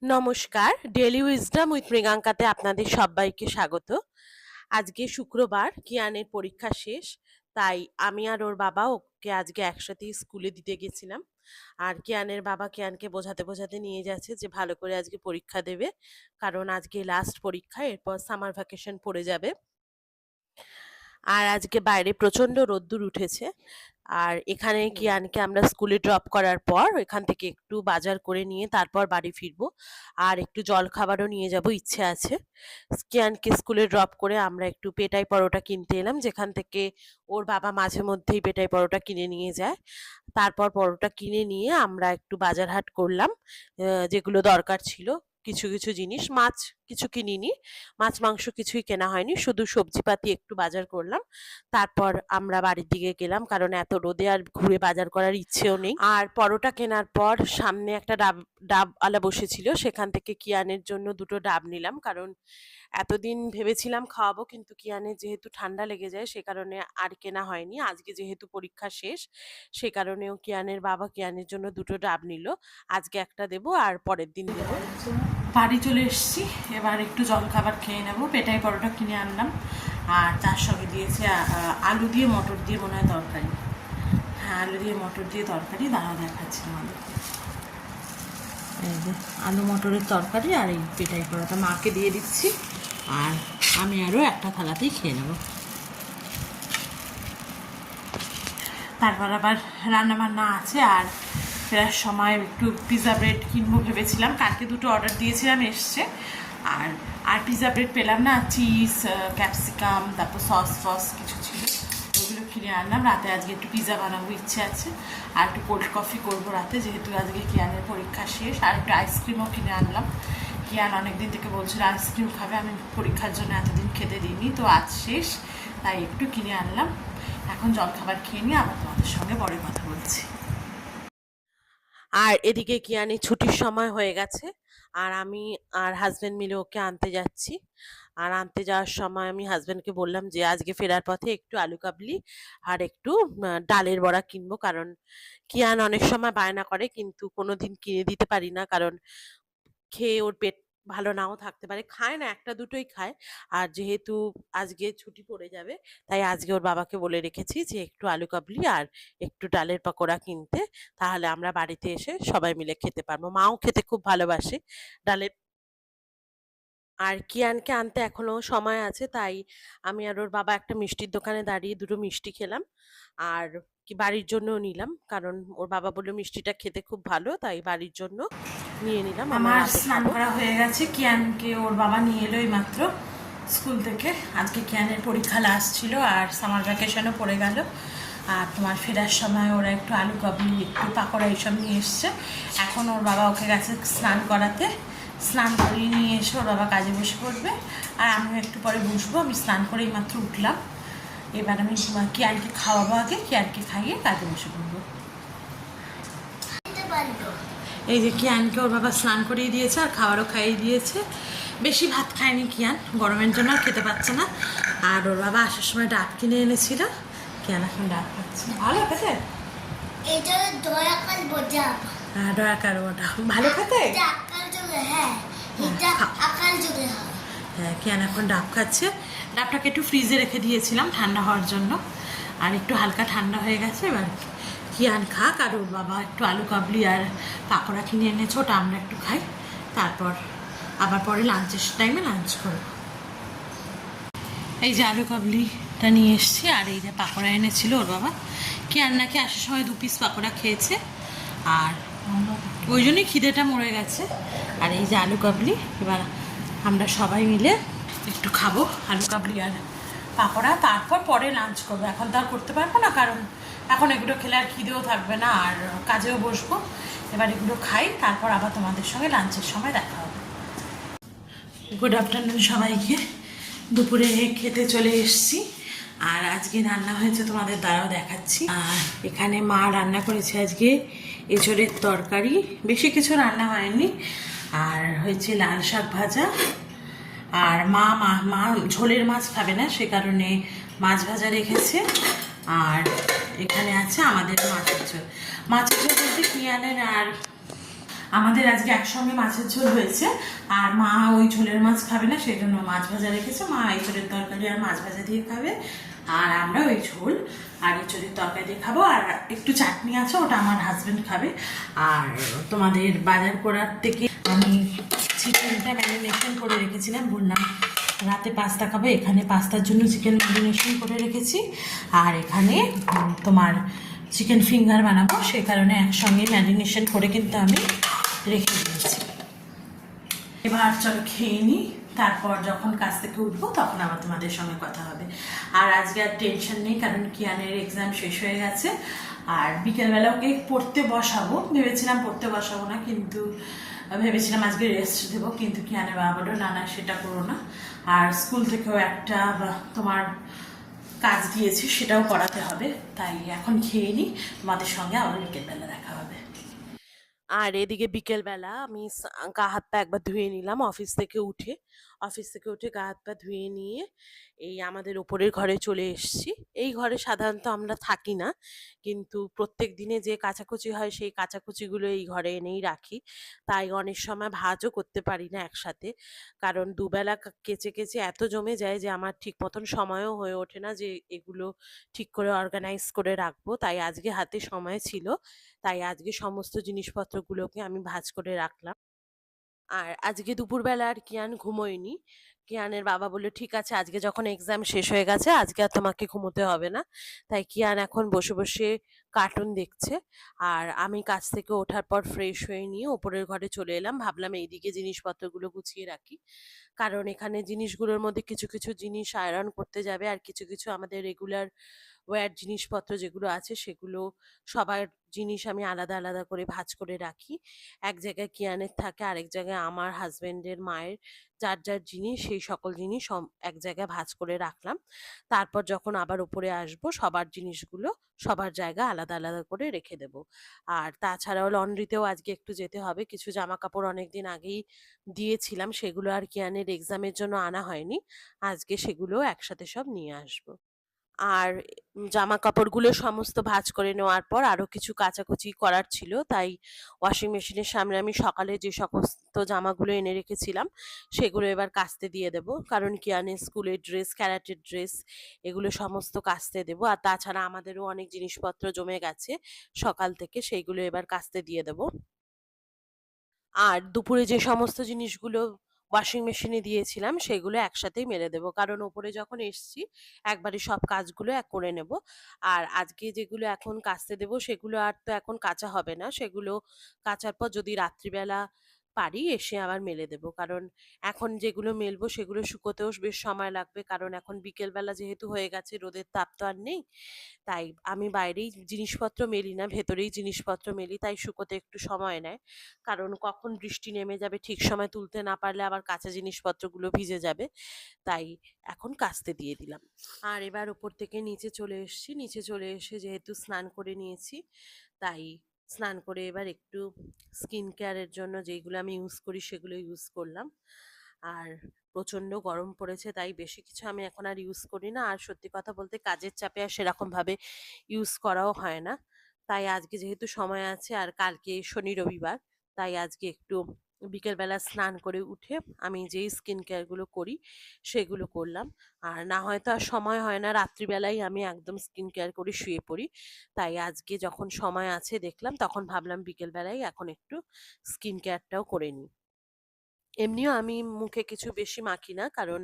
নমস্কার, daily wisdom with মৃগাঙ্কাতে আপনাদের সবাইকে স্বাগত। আজকে শুক্রবার, কিয়ানের পরীক্ষা শেষ, তাই আমি আর ওর বাবা ওকে আজকে একসাথেই স্কুলে দিতে গেছিলাম। আর কিয়ানের বাবা কিয়ানকে বোঝাতে বোঝাতে নিয়ে যাচ্ছে যে ভালো করে আজকে পরীক্ষা দেবে, কারণ আজকে লাস্ট পরীক্ষা, এরপর সামার ভ্যাকেশন পড়ে যাবে। আর আজকে বাইরে প্রচন্ড রোদ্দুর উঠেছে। আর এখানে কিয়ানকে আমরা স্কুলে ড্রপ করার পর এখান থেকে একটু বাজার করে নিয়ে তারপর বাড়ি ফিরবো, আর একটু জল খাবারও নিয়ে যাব ইচ্ছে আছে। কিয়ানকে স্কুলে ড্রপ করে আমরা একটু পেটাই পরোটা কিনতে এলাম, যেখান থেকে ওর বাবা মাঝে মধ্যেই পেটাই পরোটা কিনে নিয়ে যায়। তারপর পরোটা কিনে নিয়ে আমরা একটু বাজার হাট করলাম, যেগুলো দরকার ছিল। কিছু কিছু জিনিস, মাছ কিছু কিনিনি, মাছ মাংস কিছুই কেনা হয়নি, শুধু সবজিপাতি একটু বাজার করলাম। তারপর আমরা বাড়ির দিকে গেলাম, কারণ এত রোদে আর ঘুরে বাজার করার ইচ্ছেও নেই। আর পরোটা কেনার পর সামনে একটা ডাবওয়ালা বসেছিল, সেখান থেকে কিয়ানের জন্য দুটো ডাব নিলাম, কারণ এতদিন ভেবেছিলাম খাওয়াবো, কিন্তু কিয়ানের যেহেতু ঠান্ডা লেগে যায় সে কারণে আর কেনা হয়নি। আজকে যেহেতু পরীক্ষা শেষ, সে কারণেও কিয়ানের বাবা কিয়ানের জন্য দুটো ডাব নিল। আজকে একটা দেবো আর পরের দিন দেবো। বাড়ি চলে এসেছি, এবার একটু জল খাবার খেয়ে নেবো। পেটাই পরোটা কিনে আনলাম, আর তার সঙ্গে দিয়েছে আলু দিয়ে মটর দিয়ে মনে হয় তরকারি। হ্যাঁ, আলু দিয়ে মটর দিয়ে তরকারি, দাঁড়া দেখাচ্ছি আমাদের। এই যে আলু মটরের তরকারি আর এই পেটাই পরোটা মাকে দিয়ে দিচ্ছি, আর আমি আরও একটা থালাতেই খেয়ে নেব। তারপর আবার রান্না বান্না আছে, আর ফেরার সময় একটু পিৎজা ব্রেড কিনবো ভেবেছিলাম। কালকে দুটো অর্ডার দিয়েছিলাম, এসছে। আর আর পিৎজা ব্রেড পেলাম না, চিজ, ক্যাপসিকাম, তারপর সস কিছু ছিল, ওগুলো কিনে আনলাম। রাতে আজকে একটু পিৎজা বানাবো ইচ্ছে আছে, আর একটু কোল্ড কফি করবো রাতে, যেহেতু আজকে কিয়ানের পরীক্ষা শেষ। আর একটু আইসক্রিমও কিনে আনলাম। কিয়ান অনেকদিন থেকে বলছিল আইসক্রিম খাবে, আমি পরীক্ষার জন্য এতদিন খেতে দিইনি, তো আজ শেষ, তাই একটু কিনে আনলাম। এখন জলখাবার খেয়ে নিয়ে আবার তোমাদের সঙ্গে পরে কথা বলছি। আর এদিকে কিয়ানের ছুটির সময় হয়ে গেছে, আর আমি আর হাজবেন্ড মিলে ওকে আনতে যাচ্ছি। আর আনতে যাওয়ার সময় আমি হাজবেন্ডকে বললাম যে আজকে ফেরার পথে একটু আলু কাবলি আর একটু ডালের বড়া কিনবো, কারণ কিয়ান অনেক সময় বায়না করে, কিন্তু কোনোদিন কিনে দিতে পারি না, কারণ খেয়ে ওর পেট ভালো নাও থাকতে পারে, খায় না, একটা দুটোই খায়। আর যেহেতু আজকে ছুটি পড়ে যাবে, তাই আজকে ওর বাবাকে বলে রেখেছি যে একটু আলু কাবলি আর একটু ডালের পাকোড়া কিনতে, তাহলে আমরা বাড়িতে এসে সবাই মিলে খেতে পারবো। মাও খেতে খুব ভালোবাসে ডালের। আর কিয়ানকে আনতে এখনো সময় আছে, তাই আমি আর ওর বাবা একটা মিষ্টির দোকানে দাঁড়িয়ে দুটো মিষ্টি খেলাম, আর কি বাড়ির জন্যও নিলাম, কারণ ওর বাবা বললো মিষ্টিটা খেতে খুব ভালো, তাই বাড়ির জন্য নিয়ে নিলাম। আমার স্নান করা হয়ে গেছে, কিয়ানকে ওর বাবা নিয়ে এলো এই মাত্র স্কুল থেকে। আজকে কিয়ানের পরীক্ষা লাস্ট ছিল, আর সামার ভ্যাকেশনও পড়ে গেল। আর তোমার ফেরার সময় ওরা একটু আলু কাবলি, একটু পাকোড়া এইসব নিয়ে এসছে। এখন ওর বাবা ওকে গেছে স্নান করাতে, স্নান করিয়ে নিয়ে এসে ওর বাবা কাজে বসে পড়বে, আর আমিও একটু পরে বসবো। আমি স্নান করেই মাত্র উঠলাম, এবার আমি কিয়ানকে খাওয়াবো, আগে কিয়ানকে খাইয়ে কাজে বসে পড়বো। এই যে কিয়ানকে ওর বাবা স্নান করিয়ে দিয়েছে আর খাবারও খাইয়ে দিয়েছে। বেশি ভাত খায়নি কিয়ান, গরমের জন্য আর খেতে পারছে না। আর ওর বাবা আসার সময় ডাব কিনে এনেছিল, কিয়ান এখন ডাব খাচ্ছে। ভালো খেতে, হ্যাঁ দয়াকার ওটা ভালো খেতে। হ্যাঁ, কিয়ান এখন ডাব খাচ্ছে। ডাবটাকে একটু ফ্রিজে রেখে দিয়েছিলাম ঠান্ডা হওয়ার জন্য, আর একটু হালকা ঠান্ডা হয়ে গেছে। এবার কিয়ান খাক, আর ওর বাবা একটু আলু কাবলি আর পাকোড়া কিনে এনেছে, ওটা আমরা একটু খাই, তারপর আবার পরে লাঞ্চের টাইমে লাঞ্চ করব। এই যে আলু কাবলিটা নিয়ে এসছি, আর এই যে পাকোড়া এনেছিল ওর বাবা। কিয়ান নাকি আসার সময় 2 পিস পাকোড়া খেয়েছে, আর ওই জন্যই খিদেটা মরে গেছে। আর এই যে আলু কাবলি, এবার আমরা সবাই মিলে একটু খাবো আলু কাবলি আর পাকোড়া, তারপর পরে লাঞ্চ করবো। এখন তো আর করতে পারবো না, কারণ এখন এগুলো খেলে আর খিদেও থাকবে না, আর কাজেও বসবো। এবার এগুলো খাই, তারপর আবার তোমাদের সঙ্গে লাঞ্চের সময় দেখা হবে। গুড আফটারনুন সবাইকে। দুপুরে খেতে চলে এসেছি, আর আজকে রান্না হয়েছে তোমাদের দ্বারাও দেখাচ্ছি। আর এখানে মা রান্না করেছে আজকে এঁচোড়ের তরকারি, বেশি কিছু রান্না হয়নি। আর হয়েছে লাল শাক ভাজা, আর মা ঝোলের মাছ খাবে না, সে কারণে মাছ ভাজা রেখেছে। আর এখানে আছে আমাদের মাছের ঝোল। মাছের ঝোল বলতে কিয়ানের আর আমাদের আজকে একসঙ্গে মাছের ঝোল হয়েছে, আর মা ওই ঝোলের মাছ খাবে না, সেই জন্য মাছ ভাজা রেখেছে। মা এঁচড়ের তরকারি আর মাছ ভাজা দিয়ে খাবে, আর আমরা ওই ঝোল আর এঁচড়ের তরকারি দিয়ে খাবো। আর একটু চাটনি আছে, ওটা আমার হাজবেন্ড খাবে। আর তোমাদের বাজার করার থেকে আমি চিকেনটা ম্যারিনেশন করে রেখেছিলাম, বললাম রাতে পাস্তা খাবো, এখানে পাস্তার জন্য চিকেন ম্যারিনেশন করে রেখেছি। আর এখানে তোমার চিকেন ফিঙ্গার বানাবো, সেই কারণে একসঙ্গে ম্যারিনেশন করে কিন্তু আমি রেখে দিয়েছি। এবার চলো খেয়ে নিই, তারপর যখন কাজ থেকে উঠবো তখন আবার তোমাদের সঙ্গে কথা হবে। আর আজকে আর টেনশন নেই, কারণ কিয়ানের এক্সাম শেষ হয়ে গেছে। আর বিকেলবেলা ওকে পড়তে বসাবো, ভেবেছিলাম পড়তে বসাবো না, কিন্তু ভেবেছিলাম আজকে রেস্ট দেবো, কিন্তু কিয়ানের বাবা বললো না না সেটা করো না। আর স্কুল থেকেও একটা তোমার কাজ দিয়েছি, সেটাও করাতে হবে। তাই এখন খেয়ে নিই, তোমাদের সঙ্গে আবার বিকেলবেলা দেখা হবে। আর এদিকে বিকেলবেলা আমি গা হাত পা একবার ধুয়ে নিলাম অফিস থেকে উঠে গা হাত পা ধুয়ে নিয়ে এই আমাদের ওপরের ঘরে চলে এসেছি। এই ঘরে সাধারণত আমরা থাকি না, কিন্তু প্রত্যেক দিনে যে কাচাকুচি হয় সেই কাচাকুচিগুলো এই ঘরে এনেই রাখি। তাই অনেক সময় ভাঁজও করতে পারি না একসাথে, কারণ দুবেলা কেচে কেচে এত জমে যায় যে আমার ঠিক মতন সময়ও হয়ে ওঠে না যে এগুলো ঠিক করে অর্গানাইজ করে রাখবো। তাই আজকে হাতে সময় ছিল, তাই আজকে সমস্ত জিনিসপত্রগুলোকে আমি ভাঁজ করে রাখলাম। আর আজকে দুপুরবেলা আর কিয়ান ঘুমোয়নি। কিয়ানের বাবা বলল ঠিক আছে, আজকে যখন এক্সাম শেষ হয়ে গেছে আজকে আর তোমাকে ঘুমোতে হবে না। তাই কিয়ান এখন বসে বসে কার্টুন দেখছে। আর আমি কাজ থেকে ওঠার পর ফ্রেশ হয়ে নিয়ে ওপরের ঘরে চলে এলাম, ভাবলাম এইদিকে জিনিসপত্রগুলো গুছিয়ে রাখি, কারণ এখানে জিনিসগুলোর মধ্যে কিছু কিছু জিনিস আয়রন করতে যাবে, আর কিছু কিছু আমাদের রেগুলার ওয়্যার জিনিসপত্র যেগুলো আছে সেগুলো, সবার জিনিস আমি আলাদা আলাদা করে ভাঁজ করে রাখি। এক জায়গায় কিয়ানের থাকে, আরেক জায়গায় আমার হাজবেন্ডের, মায়ের, যার যার জিনিস সেই সকল জিনিস এক জায়গায় ভাঁজ করে রাখলাম। তারপর যখন আবার উপরে আসবো সবার জিনিসগুলো সবার জায়গা আলাদা আলাদা করে রেখে দেব। আর তাছাড়াও লন্ড্রিতেও আজকে একটু যেতে হবে, কিছু জামা কাপড় অনেকদিন আগেই দিয়েছিলাম, সেগুলো আর কিয়ানের এক্সামের জন্য আনা হয়নি। আজকে সেগুলো একসাথে সব নিয়ে আসবো। আর জামাকাপড়গুলো সমস্ত ভাঁজ করে নেওয়ার পর আরো কিছু কাচাকুচি করার ছিল, তাই ওয়াশিং মেশিনের সামনে আমি সকালে যে সমস্ত জামাগুলো এনে রেখেছিলাম সেগুলো এবার কাচতে দিয়ে দেবো, কারণ কিয়ানের স্কুলের ড্রেস, ক্যারাটের ড্রেস, এগুলো সমস্ত কাচতে দেবো। আর তাছাড়া আমাদেরও অনেক জিনিসপত্র জমে গেছে সকাল থেকে, সেইগুলো এবার কাচতে দিয়ে দেবো। আর দুপুরে যে সমস্ত জিনিসগুলো ওয়াশিং মেশিনে দিয়েছিলাম সেগুলো একসাথেই মেলে দেবো, কারণ ওপরে যখন এসছি একবারে সব কাজগুলো করে নেব। আর আজকে যেগুলো এখন কাচতে দেবো সেগুলো আর তো এখন কাচা হবে না, সেগুলো কাচার পর যদি রাত্রিবেলা পারি এসে আবার মেলে দেবো, কারণ এখন যেগুলো মেলবো সেগুলো শুকোতেও বেশ সময় লাগবে, কারণ এখন বিকেলবেলা যেহেতু হয়ে গেছে রোদের তাপ তো আর নেই। তাই আমি বাইরেই জিনিসপত্র মেলি না, ভেতরেই জিনিসপত্র মেলি, তাই শুকোতে একটু সময় নেয়, কারণ কখন বৃষ্টি নেমে যাবে ঠিক সময় তুলতে না পারলে আবার কাঁচা জিনিসপত্রগুলো ভিজে যাবে। তাই এখন কাচতে দিয়ে দিলাম। আর এবার উপর থেকে নিচে চলে এসেছি, নিচে চলে এসে যেহেতু স্নান করে নিয়েছি, তাই স্নান করে এবার একটু স্কিন কেয়ারের জন্য যেইগুলো আমি ইউজ করি সেগুলো ইউজ করলাম। আর প্রচণ্ড গরম পড়েছে, তাই বেশি কিছু আমি এখন আর ইউজ করি না, আর সত্যি কথা বলতে কাজের চাপে আর সেরকম ভাবে ইউজ করাও হয় না। তাই আজকে যেহেতু সময় আছে আর কালকে শনি রবিবার, তাই আজকে একটু বিকেলবেলা স্নান করে উঠে আমি যেই স্কিন কেয়ারগুলো করি সেগুলো করলাম। আর না হয়তো আর সময় হয় না, রাত্রিবেলাই আমি একদম স্কিন কেয়ার করে শুয়ে পড়ি। তাই আজকে যখন সময় আছে দেখলাম, তখন ভাবলাম বিকেলবেলায় এখন একটু স্কিন কেয়ারটাও করে নিই। এমনিও আমি মুখে কিছু বেশি মাখি না, কারণ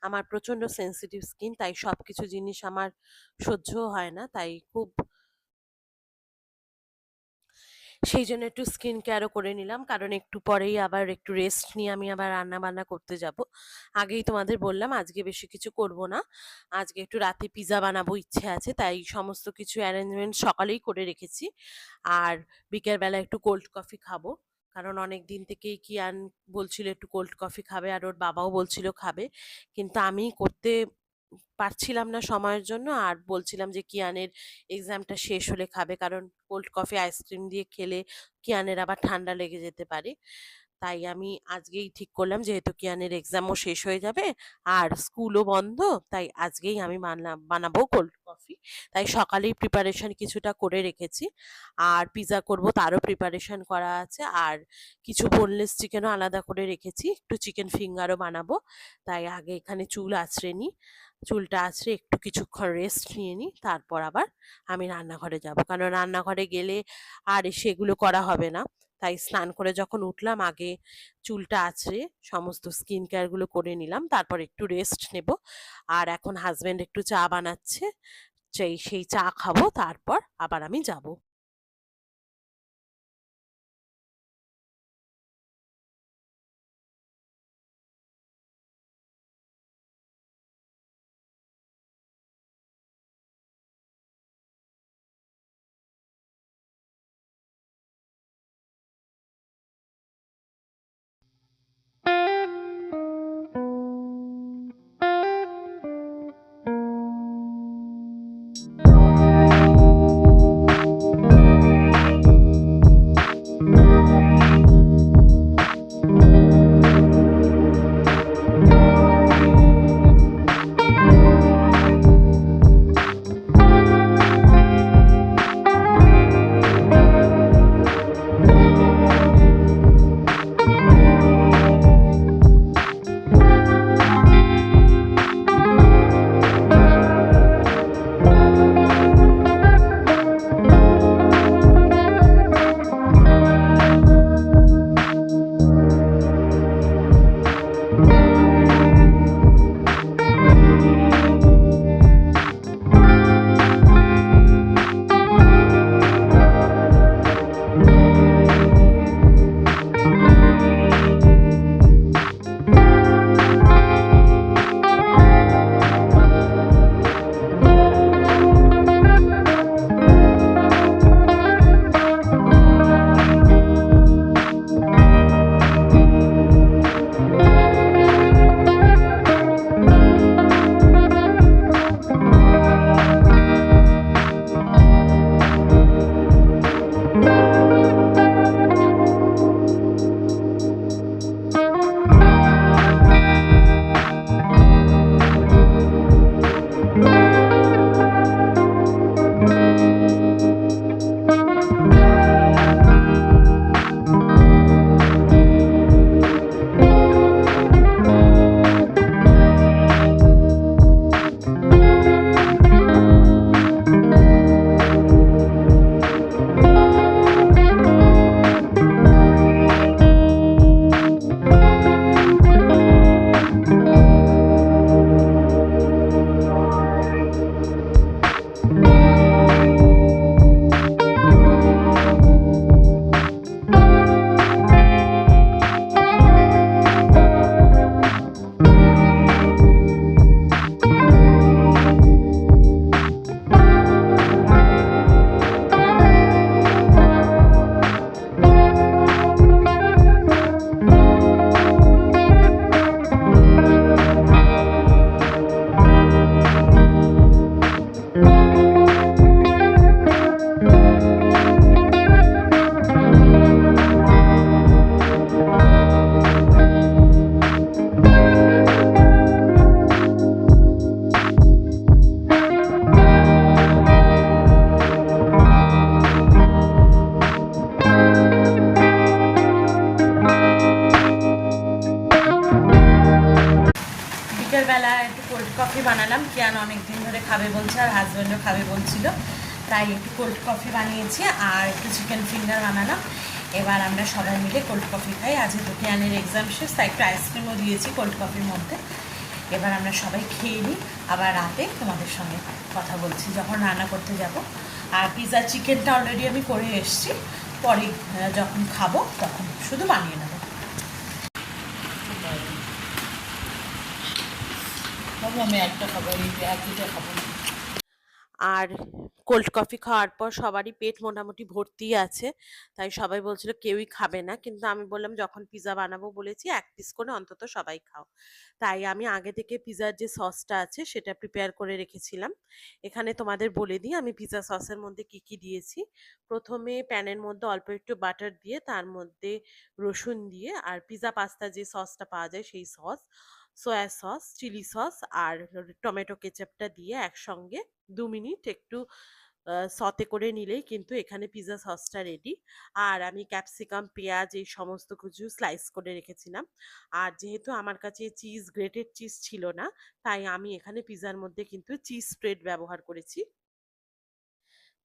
আমার প্রচণ্ড সেনসিটিভ স্কিন, তাই সবকিছু জিনিস আমার সহ্যও হয় না, তাই খুব সেই জন্য একটু স্কিন কেয়ারও করে নিলাম, কারণ একটু পরেই আবার একটু রেস্ট নিয়ে আমি আবার রান্না বান্না করতে যাব। আগেই তোমাদের বললাম আজকে বেশি কিছু করব না, আজকে একটু রাতে পিৎজা বানাবো ইচ্ছে আছে, তাই সমস্ত কিছু অ্যারেঞ্জমেন্ট সকালেই করে রেখেছি। আর বিকেলবেলা একটু কোল্ড কফি খাবো, কারণ অনেক দিন থেকেই কিয়ান বলছিল একটু কোল্ড কফি খাবে, আর ওর বাবাও বলছিল খাবে, কিন্তু আমি করতে পারছিলাম না সময়ের জন্য, আর বলছিলাম যে কিয়ানের এক্সামটা শেষ হলে খাবে, কারণ কোল্ড কফি আইসক্রিম দিয়ে খেলে কিয়ানের আবার ঠান্ডা লেগে যেতে পারে। তাই আমি আজকেই ঠিক করলাম, যেহেতু কিয়ানের এক্সামও শেষ হয়ে যাবে আর স্কুলও বন্ধ, তাই আজকেই আমি বানাবো কোল্ড কফি। তাই সকালেই প্রিপারেশন কিছুটা করে রেখেছি, আর পিৎজা করব তারও প্রিপারেশন করা আছে, আর কিছু বোনলেস চিকেনও আলাদা করে রেখেছি, একটু চিকেন ফিঙ্গারও বানাবো। তাই আগে এখানে চুল আঁচড়ে নিই, চুলটা আঁচড়ে একটু কিছুক্ষণ রেস্ট নিয়ে নিই, তারপর আবার আমি রান্নাঘরে যাব, কারণ রান্নাঘরে গেলে আর সেগুলো করা হবে না। তাই স্নান করে যখন উঠলাম, আগে চুলটা আঁচড়ে সমস্ত স্কিন কেয়ারগুলো করে নিলাম, তারপর একটু রেস্ট নেব। আর এখন হাজবেন্ড একটু চা বানাচ্ছে, সেই চা খাবো, তারপর আবার আমি যাব। বিকেলবেলা একটু কোল্ড কফি বানালাম, কিয়ান অনেক দিন ধরে খাবে বলছে আর হাজব্যান্ডও খাবে বলছিল, তাই একটু কোল্ড কফি বানিয়েছি আর একটু চিকেন ফিঙ্গার বানালাম। এবার আমরা সবাই মিলে কোল্ড কফি খাই। আজকে তো কিয়ানের এক্সাম শেষ, তাই একটু আইসক্রিমও দিয়েছি কোল্ড কফির মধ্যে। এবার আমরা সবাই খেয়ে নিই, আবার রাতে তোমাদের সঙ্গে কথা বলছি যখন রান্না করতে যাব। আর পিৎজা চিকেনটা অলরেডি আমি করে এসেছি, পরে যখন খাবো তখন শুধু বানিয়ে নেবো। আমি একটা খাবো, এই এক দুটো খাবো। আর কোল্ড কফি খাওয়ার পর সবারই পেট মোটামুটি ভর্তিই আছে। তাই সবাই বলছিল কেউই খাবে না। কিন্তু আমি বললাম যখন পিজ্জা বানাবো বলেছি ১ পিস করে অন্তত সবাই খাও। তাই আমি আগে থেকে পিজ্জার যে সসটা আছে সেটা প্রিপেয়ার করে রেখেছিলাম। এখানে তোমাদের বলে দিই আমি পিজ্জা সসের মধ্যে কি, কি দিয়েছি। ১ম এ প্যানের মধ্যে অল্প একটু বাটার দিয়ে তার মধ্যে রসুন দিয়ে আর পিজ্জা পাস্তা যে সসটা পাওয়া যায় সেই sauce, soya sauce, chili sauce আর টমেটো কেচাপটা দিয়ে একসঙ্গে ২ মিনিট একটু সতে করে নিলেই কিন্তু এখানে পিজ্জা সসটা রেডি। আর আমি ক্যাপসিকাম, পেঁয়াজ এই সমস্ত কিছু স্লাইস করে রেখেছিলাম। আর যেহেতু আমার কাছে চিজ, গ্রেটেড চিজ ছিল না, তাই আমি এখানে পিজ্জার মধ্যে কিন্তু চিজ স্প্রেড ব্যবহার করেছি।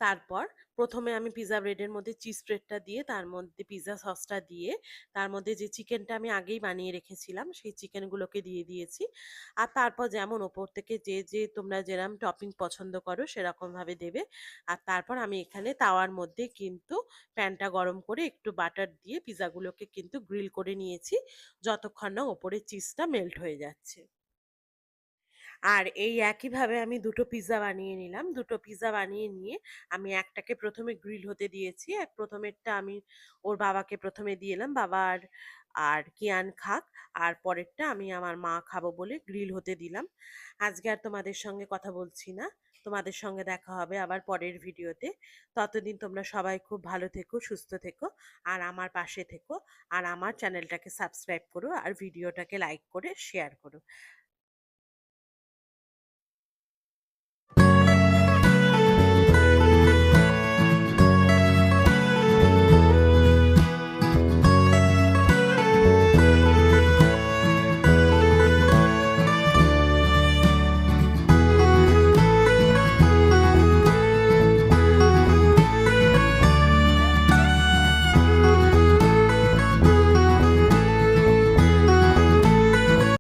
তারপর ১ম এ আমি পিজ্জা ব্রেডের মধ্যে চিজ স্প্রেডটা দিয়ে তার মধ্যে পিজ্জা সসটা দিয়ে তার মধ্যে যে চিকেনটা আমি আগেই বানিয়ে রেখেছিলাম সেই চিকেনগুলোকে দিয়ে দিয়েছি। আর তারপর যেমন ওপর থেকে যে তোমরা যেরম টপিং পছন্দ করো সেরকমভাবে দেবে। আর তারপর আমি এখানে তাওয়ার মধ্যে কিন্তু প্যানটা গরম করে একটু বাটার দিয়ে পিজ্জাগুলোকে কিন্তু গ্রিল করে নিয়েছি যতক্ষণ না ওপরে চিজটা মেল্ট হয়ে যাচ্ছে। আর এই একইভাবে আমি ২ টো পিজ্জা বানিয়ে নিলাম। ২ টো পিজ্জা বানিয়ে নিয়ে আমি একটাকে ১ম এ গ্রিল হতে দিয়েছি। ১ম এরটা আমি ওর বাবাকে ১ম এ দিয়ে এলাম। বাবা আর কিয়ান খাক। আর পরেরটা আমি আমার মা খাবো বলে গ্রিল হতে দিলাম। আজকে আর তোমাদের সঙ্গে কথা বলছি না। তোমাদের সঙ্গে দেখা হবে আবার পরের ভিডিওতে। ততদিন তোমরা সবাই খুব ভালো থেকো, সুস্থ থেকো আর আমার পাশে থেকো। আর আমার চ্যানেলটাকে সাবস্ক্রাইব করো আর ভিডিওটাকে লাইক করে শেয়ার করো।